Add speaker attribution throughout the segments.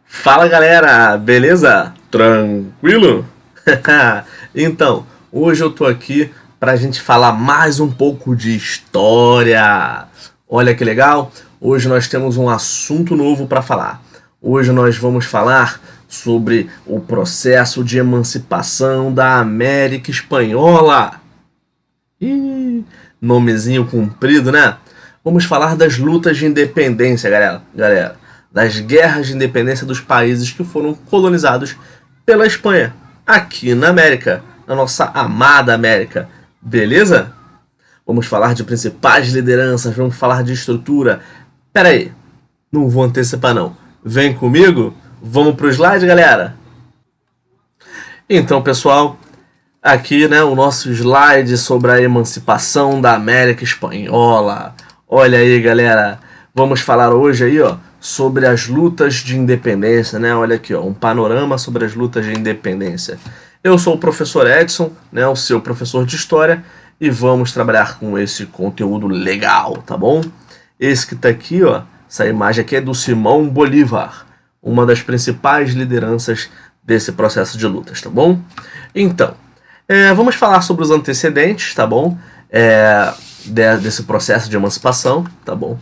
Speaker 1: Fala galera, beleza? Tranquilo? Então, hoje eu tô aqui pra gente falar mais um pouco de história. Olha que legal, hoje nós temos um assunto novo para falar. Hoje nós vamos falar sobre o processo de emancipação da América Espanhola. Nomezinho comprido, né? Vamos falar das lutas de independência, galera. Das guerras de independência dos países que foram colonizados pela Espanha, aqui na América, na nossa amada América. Beleza? Vamos falar de principais lideranças, vamos falar de estrutura. Pera aí, não vou antecipar não. Vem comigo? Vamos pro slide, galera? Então, pessoal, aqui, né, o nosso slide sobre a emancipação da América Espanhola. Olha aí, galera, vamos falar hoje aí, ó, sobre as lutas de independência, né? Olha aqui, ó, um panorama sobre as lutas de independência. Eu sou o professor Edson, né, o seu professor de história, e vamos trabalhar com esse conteúdo legal, tá bom? Esse que tá aqui, ó, essa imagem aqui é do Simão Bolívar, uma das principais lideranças desse processo de lutas, tá bom? Então, vamos falar sobre os antecedentes, tá bom? Desse processo de emancipação, tá bom?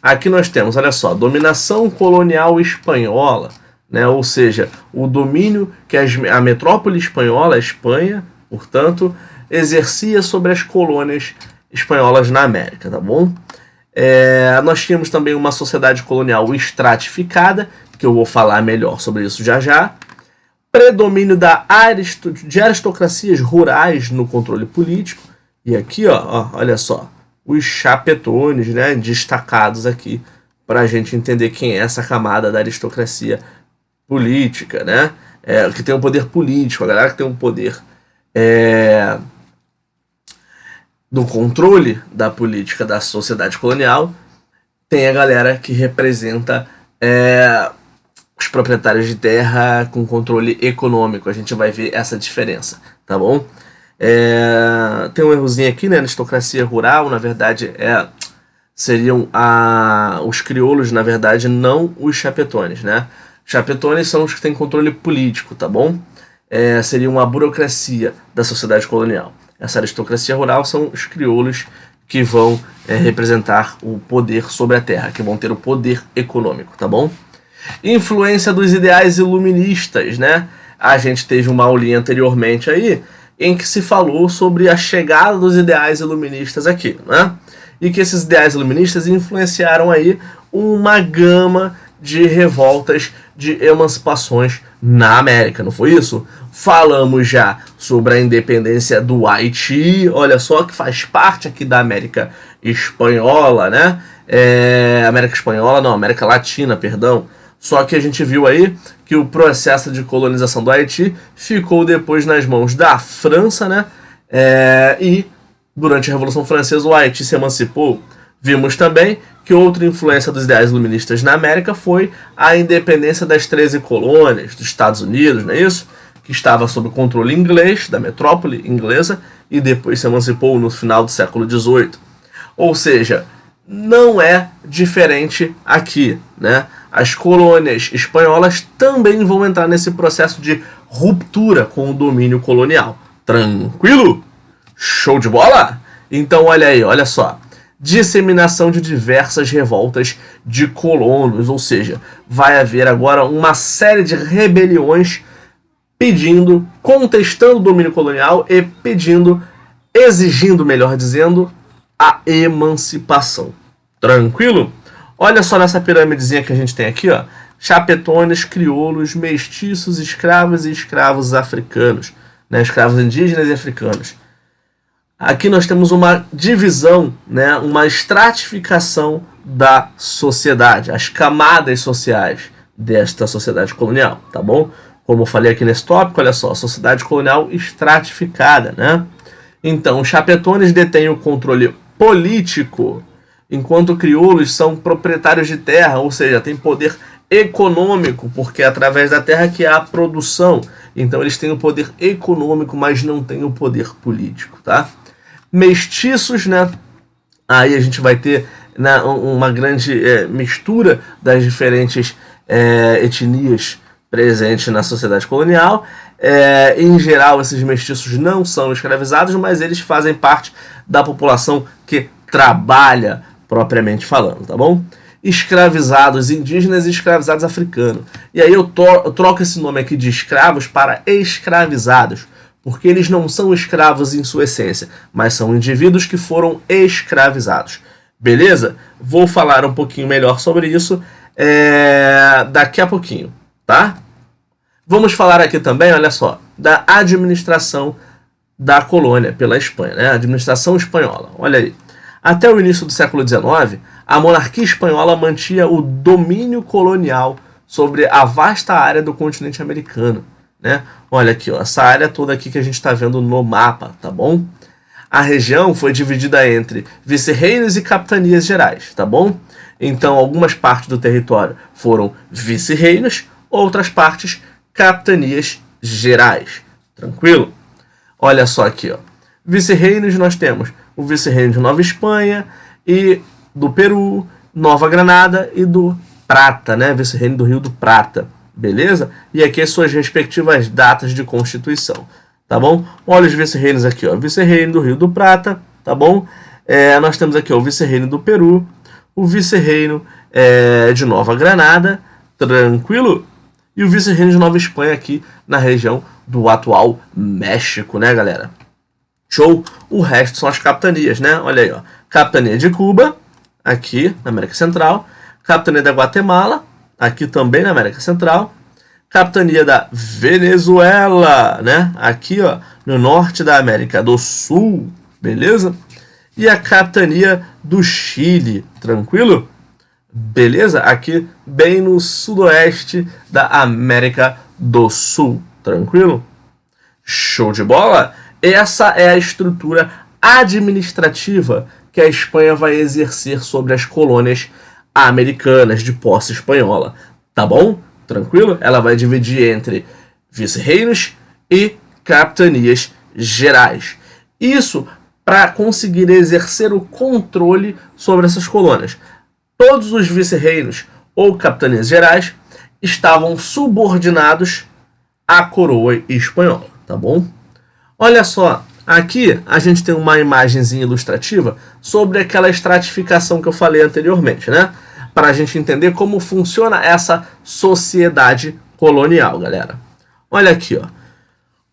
Speaker 1: Aqui nós temos, olha só, dominação colonial espanhola, né? Ou seja, o domínio que a metrópole espanhola, a Espanha, portanto, exercia sobre as colônias espanholas na América, tá bom? Nós tínhamos também uma sociedade colonial estratificada, que eu vou falar melhor sobre isso já já. Predomínio de aristocracias rurais no controle político. E aqui, ó, olha só, os chapetones, né, destacados aqui, para a gente entender quem é essa camada da aristocracia política, né, que tem um poder político, a galera que tem um poder do controle da política da sociedade colonial, tem a galera que representa os proprietários de terra com controle econômico. A gente vai ver essa diferença, tá bom? Tem um errozinho aqui, né? Aristocracia rural, na verdade, seriam os crioulos, na verdade, não os chapetones, né? Chapetones são os que têm controle político, tá bom? Seria uma burocracia da sociedade colonial. Essa aristocracia rural são os crioulos que vão representar o poder sobre a terra, que vão ter o poder econômico, tá bom? Influência dos ideais iluministas, né? A gente teve uma aulinha anteriormente aí, em que se falou sobre a chegada dos ideais iluministas aqui, né? E que esses ideais iluministas influenciaram aí uma gama de revoltas, de emancipações na América, não foi isso? Falamos já sobre a independência do Haiti, olha só, que faz parte aqui da América Espanhola, né? América Latina, perdão. Só que a gente viu aí que o processo de colonização do Haiti ficou depois nas mãos da França, né? E durante a Revolução Francesa o Haiti se emancipou. Vimos também que outra influência dos ideais iluministas na América foi a independência das 13 colônias dos Estados Unidos, não é isso? Que estava sob controle inglês, da metrópole inglesa, e depois se emancipou no final do século XVIII. Ou seja, não é diferente aqui, né? As colônias espanholas também vão entrar nesse processo de ruptura com o domínio colonial. Tranquilo? Show de bola? Então olha aí, olha só. Disseminação de diversas revoltas de colonos, ou seja, vai haver agora uma série de rebeliões contestando o domínio colonial e exigindo, melhor dizendo, a emancipação. Tranquilo? Olha só nessa pirâmidezinha que a gente tem aqui, ó. Chapetones, crioulos, mestiços, escravos e escravos africanos, né? Escravos indígenas e africanos. Aqui nós temos uma divisão, né? Uma estratificação da sociedade, as camadas sociais desta sociedade colonial, tá bom? Como eu falei aqui nesse tópico, olha só, sociedade colonial estratificada, né? Então, os chapetones detêm o controle político, enquanto crioulos são proprietários de terra, ou seja, têm poder econômico, porque é através da terra que há a produção. Então eles têm o poder econômico, mas não têm o poder político, tá? Mestiços, né? Aí a gente vai ter uma grande mistura das diferentes etnias presentes na sociedade colonial. Em geral, esses mestiços não são escravizados, mas eles fazem parte da população que trabalha, propriamente falando, tá bom? Escravizados indígenas e escravizados africanos. E aí eu troco esse nome aqui de escravos para escravizados, porque eles não são escravos em sua essência, mas são indivíduos que foram escravizados. Beleza? Vou falar um pouquinho melhor sobre isso daqui a pouquinho, tá? Vamos falar aqui também, olha só, da administração da colônia pela Espanha, né? A administração espanhola. Olha aí. Até o início do século XIX, a monarquia espanhola mantinha o domínio colonial sobre a vasta área do continente americano, né? Olha aqui, ó, essa área toda aqui que a gente está vendo no mapa, tá bom? A região foi dividida entre vice-reinos e capitanias gerais, tá bom? Então, algumas partes do território foram vice-reinos, outras partes capitanias gerais. Tranquilo? Olha só aqui, ó. Vice-reinos nós temos o vice-reino de Nova Espanha e do Peru, Nova Granada e do Prata, né? Vice-reino do Rio do Prata. Beleza? E aqui as suas respectivas datas de constituição, tá bom? Olha os vice-reinos aqui, ó. Vice-reino do Rio do Prata, tá bom? Nós temos aqui ó, o vice-reino do Peru, o vice-reino de Nova Granada, tranquilo? E o vice-reino de Nova Espanha aqui na região do atual México, né, galera? Show! O resto são as capitanias, né? Olha aí, ó. Capitania de Cuba, aqui na América Central. Capitania da Guatemala, aqui também na América Central. Capitania da Venezuela, né? Aqui, ó, no norte da América do Sul, beleza? E a Capitania do Chile, tranquilo? Beleza? Aqui bem no sudoeste da América do Sul, tranquilo? Show de bola? Essa é a estrutura administrativa que a Espanha vai exercer sobre as colônias americanas de posse espanhola, tá bom? Tranquilo? Ela vai dividir entre vice-reinos e capitanias gerais. Isso para conseguir exercer o controle sobre essas colônias. Todos os vice-reinos ou capitanias gerais estavam subordinados à coroa espanhola, tá bom? Olha só, aqui a gente tem uma imagenzinha ilustrativa sobre aquela estratificação que eu falei anteriormente, né? Para a gente entender como funciona essa sociedade colonial, galera. Olha aqui, ó.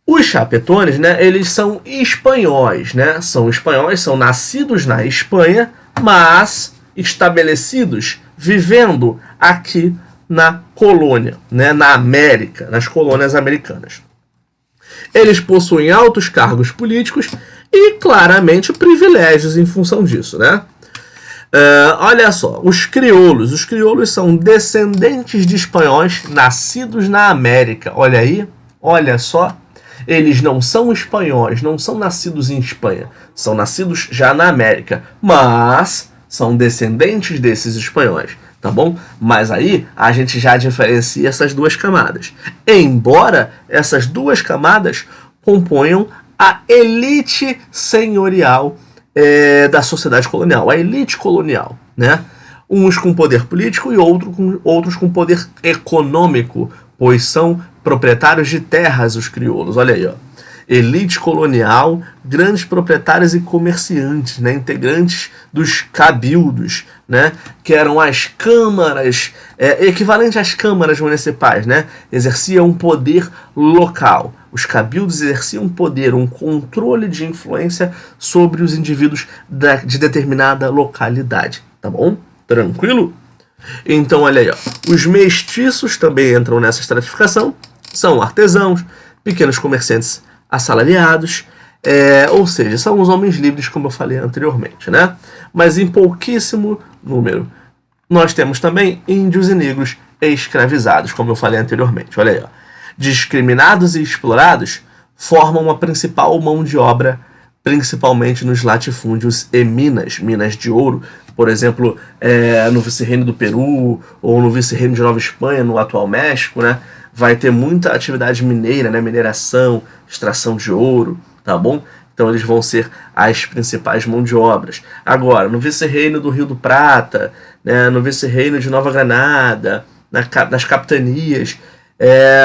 Speaker 1: Os chapetones, né, eles são espanhóis, né? São espanhóis, são nascidos na Espanha, mas estabelecidos, vivendo aqui na colônia, né, na América, nas colônias americanas. Eles possuem altos cargos políticos e, claramente, privilégios em função disso, né? Olha só, os crioulos são descendentes de espanhóis nascidos na América. Olha aí, olha só. Eles não são espanhóis, não são nascidos em Espanha, são nascidos já na América, mas são descendentes desses espanhóis, tá bom? Mas aí a gente já diferencia essas duas camadas. Embora essas duas camadas componham a elite senhorial da sociedade colonial, a elite colonial, né? Uns com poder político e outros com poder econômico, pois são proprietários de terras, os crioulos. Olha aí, ó. Elite colonial, grandes proprietários e comerciantes, né, integrantes dos cabildos, né, que eram as câmaras, equivalente às câmaras municipais, né, exerciam um poder local. Os cabildos exerciam um poder, um controle de influência sobre os indivíduos de determinada localidade, tá bom? Tranquilo? Então, olha aí, ó. Os mestiços também entram nessa estratificação, são artesãos, pequenos comerciantes assalariados, ou seja, são os homens livres, como eu falei anteriormente, né? Mas em pouquíssimo número. Nós temos também índios e negros escravizados, como eu falei anteriormente. Olha aí, ó. Discriminados e explorados formam a principal mão de obra, principalmente nos latifúndios e minas de ouro, por exemplo, no vice-reino do Peru ou no vice-reino de Nova Espanha, no atual México, né? Vai ter muita atividade mineira, né? Mineração, extração de ouro, tá bom? Então eles vão ser as principais mãos de obras. Agora, no vice-reino do Rio do Prata, né? No vice-reino de Nova Granada, nas capitanias,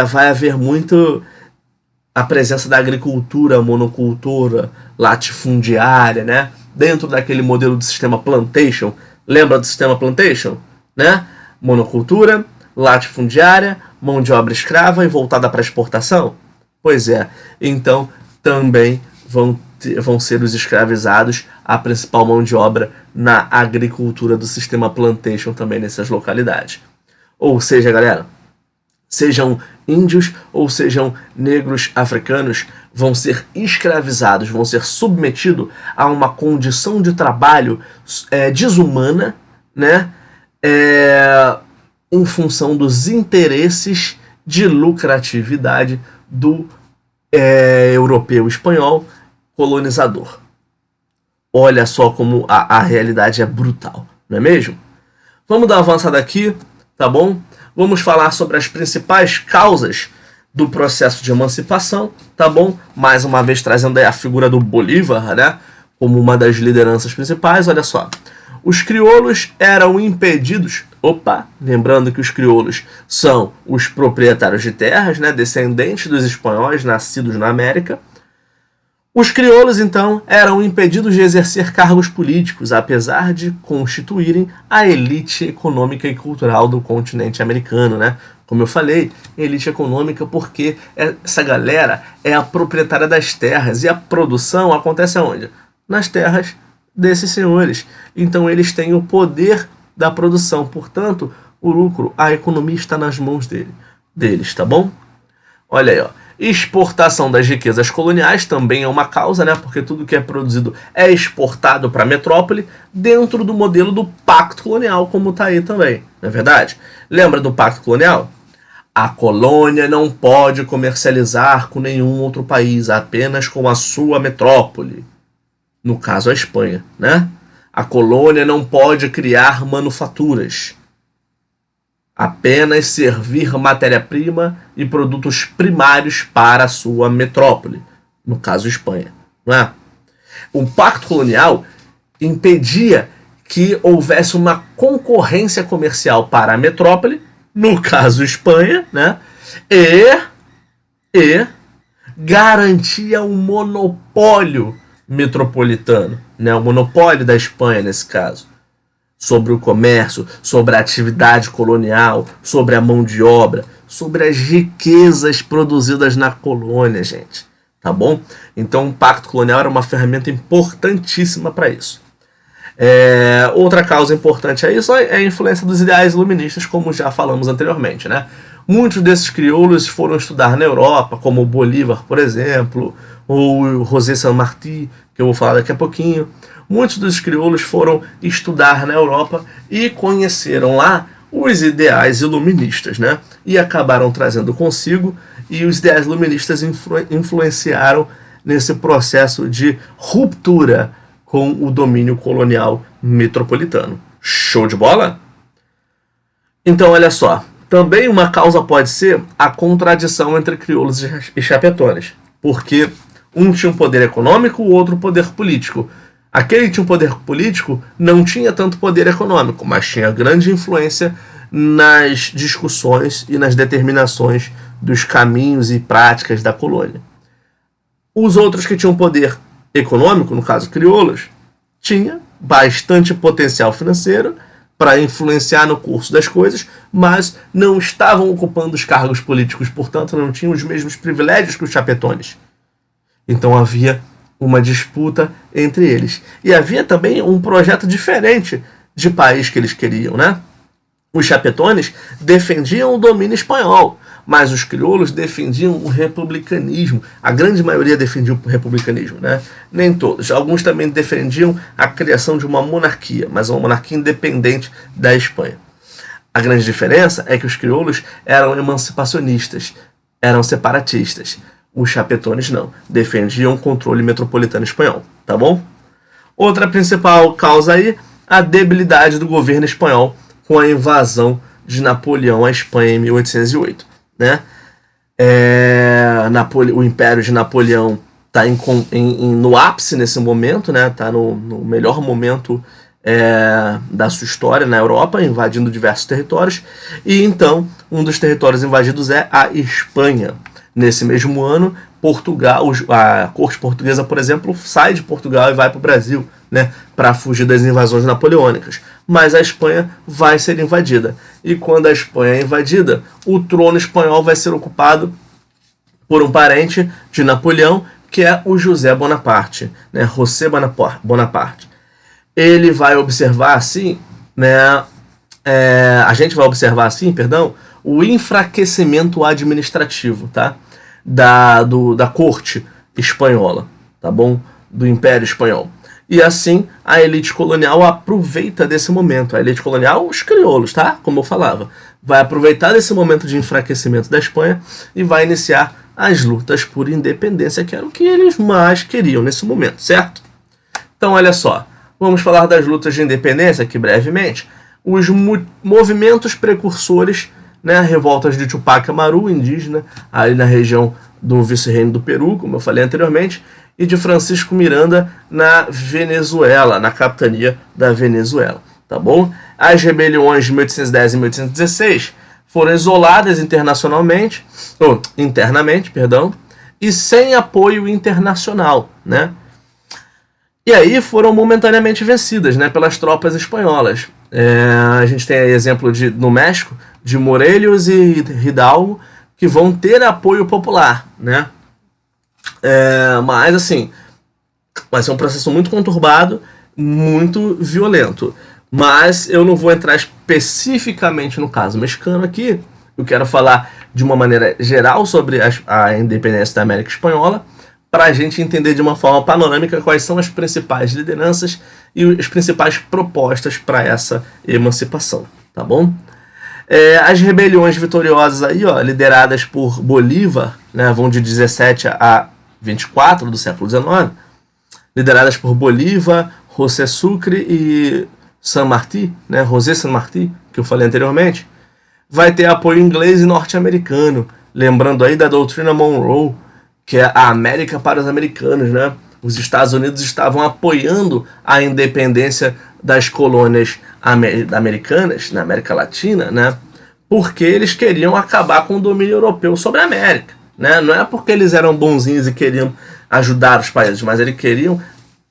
Speaker 1: vai haver muito a presença da agricultura, monocultura, latifundiária, né? Dentro daquele modelo de sistema plantation. Lembra do sistema plantation? Né? Monocultura, latifundiária, mão de obra escrava e voltada para exportação? Pois é, então também vão ser os escravizados a principal mão de obra na agricultura do sistema plantation também nessas localidades. Ou seja, galera, sejam índios ou sejam negros africanos, vão ser escravizados, vão ser submetidos a uma condição de trabalho desumana, né? Em função dos interesses de lucratividade do europeu espanhol colonizador. Olha só como a realidade é brutal, não é mesmo? Vamos dar uma avançada aqui, tá bom? Vamos falar sobre as principais causas do processo de emancipação, tá bom? Mais uma vez trazendo aí a figura do Bolívar, né? Como uma das lideranças principais, olha só. Os crioulos eram impedidos... lembrando que os crioulos são os proprietários de terras, né? Descendentes dos espanhóis nascidos na América. Os crioulos, então, eram impedidos de exercer cargos políticos, apesar de constituírem a elite econômica e cultural do continente americano, né? Como eu falei, elite econômica porque essa galera é a proprietária das terras e a produção acontece aonde? Nas terras desses senhores. Então eles têm o poder da produção, portanto, o lucro, a economia está nas mãos deles, tá bom? Olha aí, ó. Exportação das riquezas coloniais também é uma causa, né? Porque tudo que é produzido é exportado para a metrópole dentro do modelo do Pacto Colonial, como está aí também, não é verdade? Lembra do Pacto Colonial? A colônia não pode comercializar com nenhum outro país, apenas com a sua metrópole. No caso, a Espanha, né? A colônia não pode criar manufaturas, apenas servir matéria-prima e produtos primários para a sua metrópole, no caso Espanha, não é? O Pacto Colonial impedia que houvesse uma concorrência comercial para a metrópole, no caso Espanha, né? E garantia um monopólio metropolitano, né? O monopólio da Espanha nesse caso, sobre o comércio, sobre a atividade colonial, sobre a mão de obra, sobre as riquezas produzidas na colônia, gente. Tá bom? Então o Pacto Colonial era uma ferramenta importantíssima para isso. Outra causa importante a isso é a influência dos ideais iluministas, como já falamos anteriormente, né? Muitos desses crioulos foram estudar na Europa, como o Bolívar, por exemplo, ou o José San Martí, que eu vou falar daqui a pouquinho. Muitos dos crioulos foram estudar na Europa e conheceram lá os ideais iluministas, né? E acabaram trazendo consigo, e os ideais iluministas influenciaram nesse processo de ruptura com o domínio colonial metropolitano. Show de bola? Então, olha só. Também uma causa pode ser a contradição entre crioulos e chapetones, porque um tinha um poder econômico, o outro poder político. Aquele que tinha um poder político não tinha tanto poder econômico, mas tinha grande influência nas discussões e nas determinações dos caminhos e práticas da colônia. Os outros que tinham poder econômico, no caso crioulos, tinha bastante potencial financeiro para influenciar no curso das coisas, mas não estavam ocupando os cargos políticos, portanto não tinham os mesmos privilégios que os chapetones. Então havia uma disputa entre eles. E havia também um projeto diferente de país que eles queriam, né? Os chapetones defendiam o domínio espanhol, mas os crioulos defendiam o republicanismo. A grande maioria defendia o republicanismo, né? Nem todos. Alguns também defendiam a criação de uma monarquia, mas uma monarquia independente da Espanha. A grande diferença é que os crioulos eram emancipacionistas, eram separatistas. Os chapetones não, defendiam o controle metropolitano espanhol, tá bom? Outra principal causa aí, a debilidade do governo espanhol com a invasão de Napoleão à Espanha em 1808, né? O Império de Napoleão está no ápice nesse momento, né? Está no melhor momento da sua história na Europa, invadindo diversos territórios, e então um dos territórios invadidos é a Espanha. Nesse mesmo ano, Portugal, a corte portuguesa, por exemplo, sai de Portugal e vai para o Brasil, né, para fugir das invasões napoleônicas. Mas a Espanha vai ser invadida. E quando a Espanha é invadida, o trono espanhol vai ser ocupado por um parente de Napoleão, que é o José Bonaparte, né, José Bonaparte. Ele vai observar assim, né, a gente vai observar assim, perdão, o enfraquecimento administrativo, tá, da corte espanhola, tá bom, do Império Espanhol. E assim a elite colonial aproveita desse momento. A elite colonial, os crioulos, tá, como eu falava, vai aproveitar desse momento de enfraquecimento da Espanha e vai iniciar as lutas por independência, que era o que eles mais queriam nesse momento, certo? Então, olha só, vamos falar das lutas de independência aqui brevemente. Os movimentos precursores, né, revoltas de Tupac Amaru, indígena, ali na região do vice-reino do Peru, como eu falei anteriormente, e de Francisco Miranda na Venezuela, na capitania da Venezuela, tá bom? As rebeliões de 1810 e 1816 foram isoladas internamente, e sem apoio internacional, né? E aí foram momentaneamente vencidas, né, pelas tropas espanholas. A gente tem exemplo no México de Morelos e Hidalgo, que vão ter apoio popular, né? Mas assim, vai ser um processo muito conturbado, muito violento. Mas eu não vou entrar especificamente no caso mexicano aqui. Eu quero falar de uma maneira geral sobre a independência da América Espanhola, para a gente entender de uma forma panorâmica quais são as principais lideranças e as principais propostas para essa emancipação, tá bom? As rebeliões vitoriosas aí, ó, lideradas por Bolívar, né, vão de 17 a 24 do século XIX, lideradas por Bolívar, José Sucre e San Martín, né, José San Martín, que eu falei anteriormente, vai ter apoio inglês e norte-americano, lembrando aí da doutrina Monroe, que é a América para os americanos, né? Os Estados Unidos estavam apoiando a independência das colônias americanas na América Latina, né? Porque eles queriam acabar com o domínio europeu sobre a América, né? Não é porque eles eram bonzinhos e queriam ajudar os países, mas eles queriam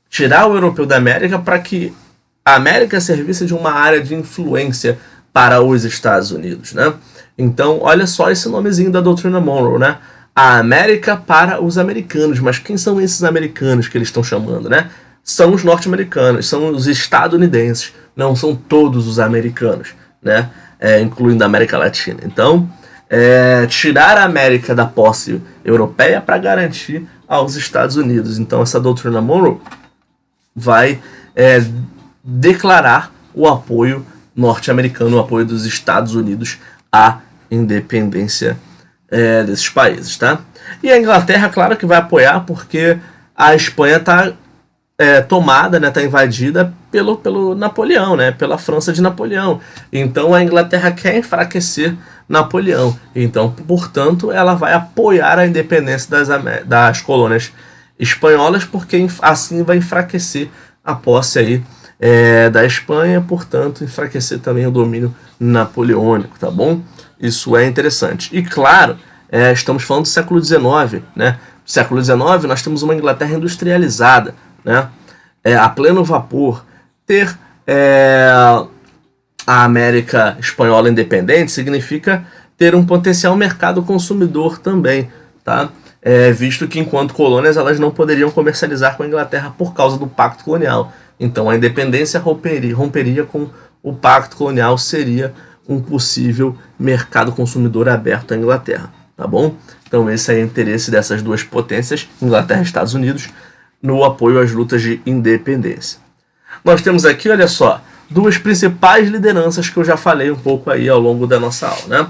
Speaker 1: tirar o europeu da América para que a América servisse de uma área de influência para os Estados Unidos, né? Então, olha só esse nomezinho da doutrina Monroe, né? A América para os americanos. Mas quem são esses americanos que eles estão chamando, né? São os norte-americanos, são os estadunidenses, não são todos os americanos, né? Incluindo a América Latina. Então, tirar a América da posse europeia para garantir aos Estados Unidos. Então, essa doutrina Monroe vai declarar o apoio norte-americano, o apoio dos Estados Unidos à independência desses países, tá? E a Inglaterra, claro que vai apoiar, porque a Espanha está tomada, né, está invadida pelo Napoleão, né, pela França de Napoleão. Então a Inglaterra quer enfraquecer Napoleão. Então, portanto, ela vai apoiar a independência das colônias espanholas, porque assim vai enfraquecer a posse aí da Espanha, portanto, enfraquecer também o domínio napoleônico, tá bom? Isso é interessante. E claro, estamos falando do século XIX, né? No século XIX nós temos uma Inglaterra industrializada, né? A pleno vapor. Ter a América Espanhola independente significa ter um potencial mercado consumidor também, tá? Visto que enquanto colônias elas não poderiam comercializar com a Inglaterra por causa do pacto colonial. Então a independência romperia com o pacto colonial, seria um possível mercado consumidor aberto à Inglaterra, tá bom? Então esse é o interesse dessas duas potências, Inglaterra e Estados Unidos, no apoio às lutas de independência. Nós temos aqui, olha só, duas principais lideranças que eu já falei um pouco aí ao longo da nossa aula, né?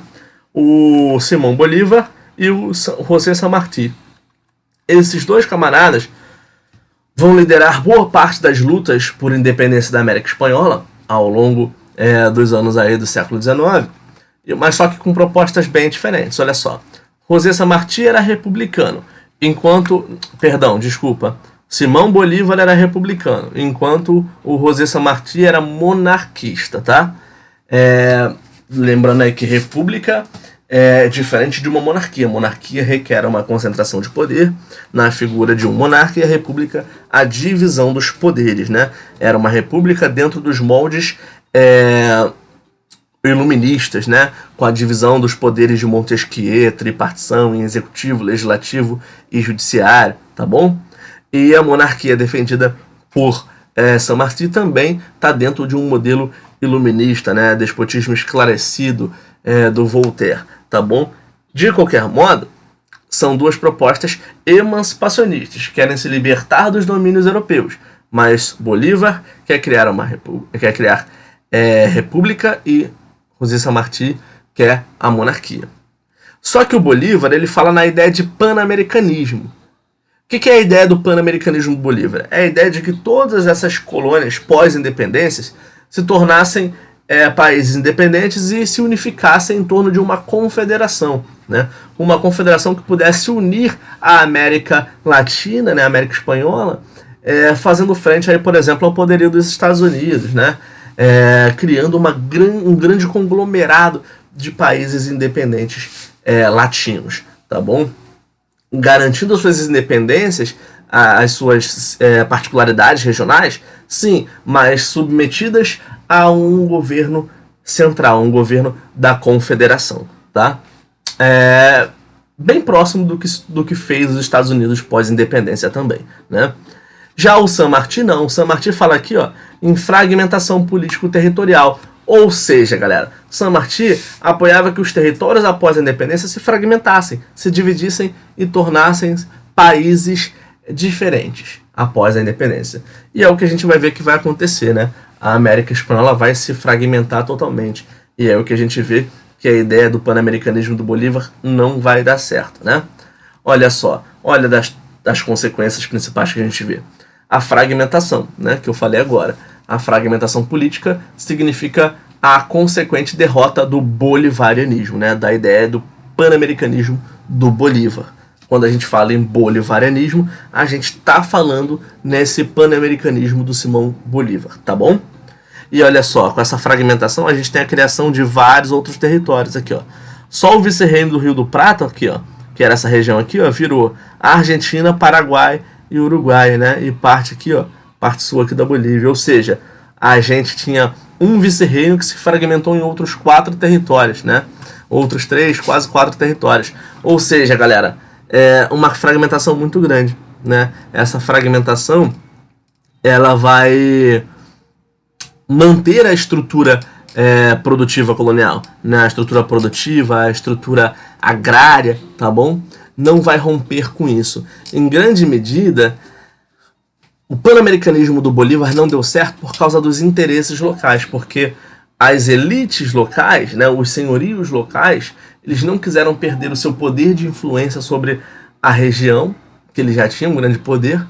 Speaker 1: O Simão Bolívar e o José San Martín. Esses dois camaradas vão liderar boa parte das lutas por independência da América Espanhola ao longo dos anos aí do século XIX, mas só que com propostas bem diferentes. Olha só, José San Martín era republicano, Simão Bolívar era republicano, enquanto o José San Martí era monarquista, tá? Lembrando aí que república é diferente de uma monarquia. Monarquia requer uma concentração de poder na figura de um monarca, e a república, a divisão dos poderes, né? Era uma república dentro dos moldes iluministas, né? Com a divisão dos poderes de Montesquieu, tripartição em executivo, legislativo e judiciário, tá bom? E a monarquia defendida por San Martí também está dentro de um modelo iluminista, né? Despotismo esclarecido do Voltaire, tá bom? De qualquer modo, são duas propostas emancipacionistas, querem se libertar dos domínios europeus, mas Bolívar quer criar república e José San Martí quer a monarquia. Só que o Bolívar, ele fala na ideia de pan-americanismo. O que é a ideia do pan-americanismo do Bolívar? É a ideia de que todas essas colônias pós-independências se tornassem países independentes e se unificassem em torno de uma confederação, né? Uma confederação que pudesse unir a América Latina, né, a América Espanhola, fazendo frente, aí, por exemplo, ao poderio dos Estados Unidos, né? Criando um grande conglomerado de países independentes latinos, tá bom? Garantindo as suas independências, as suas particularidades regionais, sim, mas submetidas a um governo central, um governo da confederação, tá? Bem próximo do que fez os Estados Unidos pós-independência também, né? Já o San Martí não. O San Martí fala aqui, ó, em fragmentação político-territorial. Ou seja, galera, San Martí apoiava que os territórios após a independência se fragmentassem, se dividissem e tornassem países diferentes após a independência. E é o que a gente vai ver que vai acontecer, né? A América Espanhola vai se fragmentar totalmente. E é o que a gente vê que a ideia do pan-americanismo do Bolívar não vai dar certo, né? Olha só, olha das consequências principais que a gente vê. A fragmentação, né, que eu falei agora. A fragmentação política significa a consequente derrota do bolivarianismo, né, da ideia do pan-americanismo do Bolívar. Quando a gente fala em bolivarianismo, a gente está falando nesse pan-americanismo do Simão Bolívar, tá bom? E olha só, com essa fragmentação a gente tem a criação de vários outros territórios aqui, ó. Só o vice-reino do Rio do Prata, aqui, ó, que era essa região aqui, ó, virou Argentina, Paraguai e Uruguai, né? E parte aqui, ó, parte sul aqui da Bolívia. Ou seja, a gente tinha um vice-reino que se fragmentou em outros 4 territórios, né? Outros 3, quase 4 territórios. Ou seja, galera, uma fragmentação muito grande, né? Essa fragmentação, ela vai manter a estrutura produtiva colonial, né? A estrutura produtiva, a estrutura agrária, tá bom? Não vai romper com isso. Em grande medida, o pan-americanismo do Bolívar não deu certo por causa dos interesses locais, porque as elites locais, né, os senhorios locais, eles não quiseram perder o seu poder de influência sobre a região, que eles já tinham um grande poder,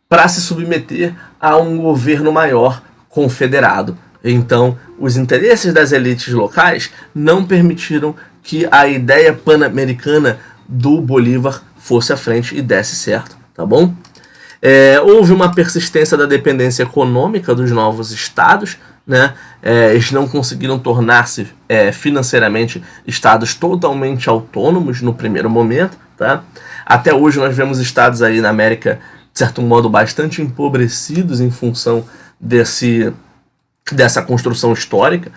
Speaker 1: para se submeter a um governo maior confederado. Então, os interesses das elites locais não permitiram que a ideia pan-americana do Bolívar fosse à frente e desse certo, tá bom? Houve uma persistência da dependência econômica dos novos estados, né? Eles não conseguiram tornar-se financeiramente estados totalmente autônomos no primeiro momento, tá? Até hoje nós vemos estados aí na América, de certo modo, bastante empobrecidos em função dessa construção histórica.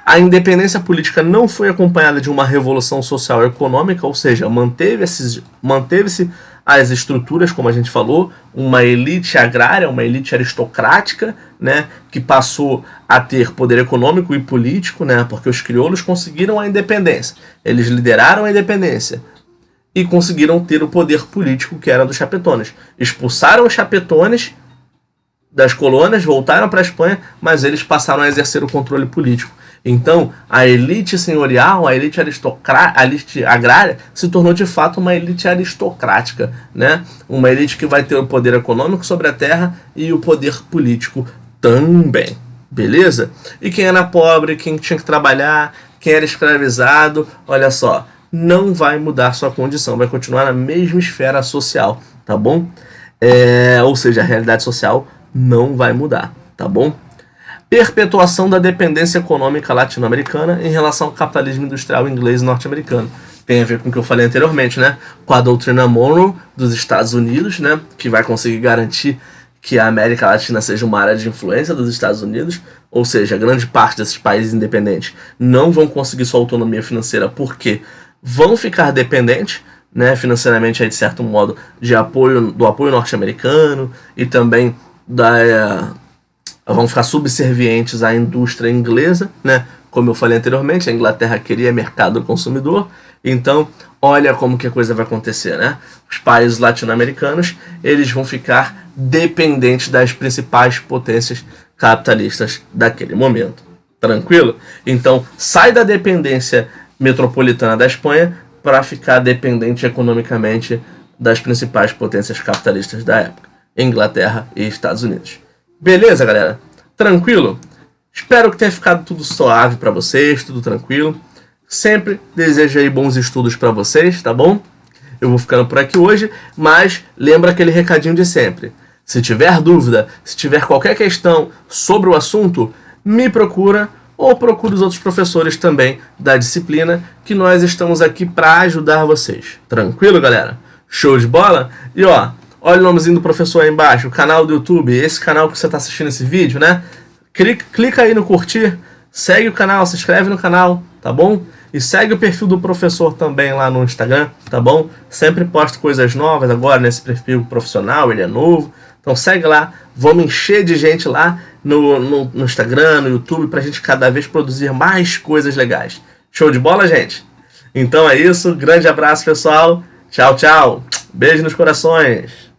Speaker 1: A independência política não foi acompanhada de uma revolução social e econômica, ou seja, manteve-se as estruturas, como a gente falou, uma elite agrária, uma elite aristocrática, né, que passou a ter poder econômico e político, né, porque os crioulos conseguiram a independência, eles lideraram a independência e conseguiram ter o poder político que era dos chapetones. Expulsaram os chapetones das colônias, voltaram para a Espanha, mas eles passaram a exercer o controle político. Então, a elite senhorial, a elite agrária, se tornou de fato uma elite aristocrática, né? Uma elite que vai ter o poder econômico sobre a terra e o poder político também, beleza? E quem era pobre, quem tinha que trabalhar, quem era escravizado, olha só, não vai mudar sua condição, vai continuar na mesma esfera social, tá bom? Ou seja, a realidade social não vai mudar, tá bom? Perpetuação da dependência econômica latino-americana em relação ao capitalismo industrial inglês e norte-americano. Tem a ver com o que eu falei anteriormente, né? Com a doutrina Monroe dos Estados Unidos, né? Que vai conseguir garantir que a América Latina seja uma área de influência dos Estados Unidos, ou seja, grande parte desses países independentes não vão conseguir sua autonomia financeira porque vão ficar dependentes, né, financeiramente, aí, de certo modo, do apoio norte-americano e também vão ficar subservientes à indústria inglesa, né? Como eu falei anteriormente, a Inglaterra queria mercado do consumidor, então olha como que a coisa vai acontecer, né? Os países latino-americanos, eles vão ficar dependentes das principais potências capitalistas daquele momento. Tranquilo? Então sai da dependência metropolitana da Espanha para ficar dependente economicamente das principais potências capitalistas da época, Inglaterra e Estados Unidos. Beleza, galera? Tranquilo? Espero que tenha ficado tudo suave para vocês, tudo tranquilo. Sempre desejo aí bons estudos para vocês, tá bom? Eu vou ficando por aqui hoje, mas lembra aquele recadinho de sempre. Se tiver dúvida, se tiver qualquer questão sobre o assunto, me procura ou procure os outros professores também da disciplina, que nós estamos aqui para ajudar vocês. Tranquilo, galera? Show de bola? E ó, olha o nomezinho do professor aí embaixo, o canal do YouTube, esse canal que você está assistindo esse vídeo, né? Clica aí no curtir, segue o canal, se inscreve no canal, tá bom? E segue o perfil do professor também lá no Instagram, tá bom? Sempre posto coisas novas agora nesse perfil profissional, ele é novo. Então segue lá, vamos encher de gente lá no Instagram, no YouTube, pra gente cada vez produzir mais coisas legais. Show de bola, gente? Então é isso, grande abraço, pessoal. Tchau, tchau. Beijo nos corações.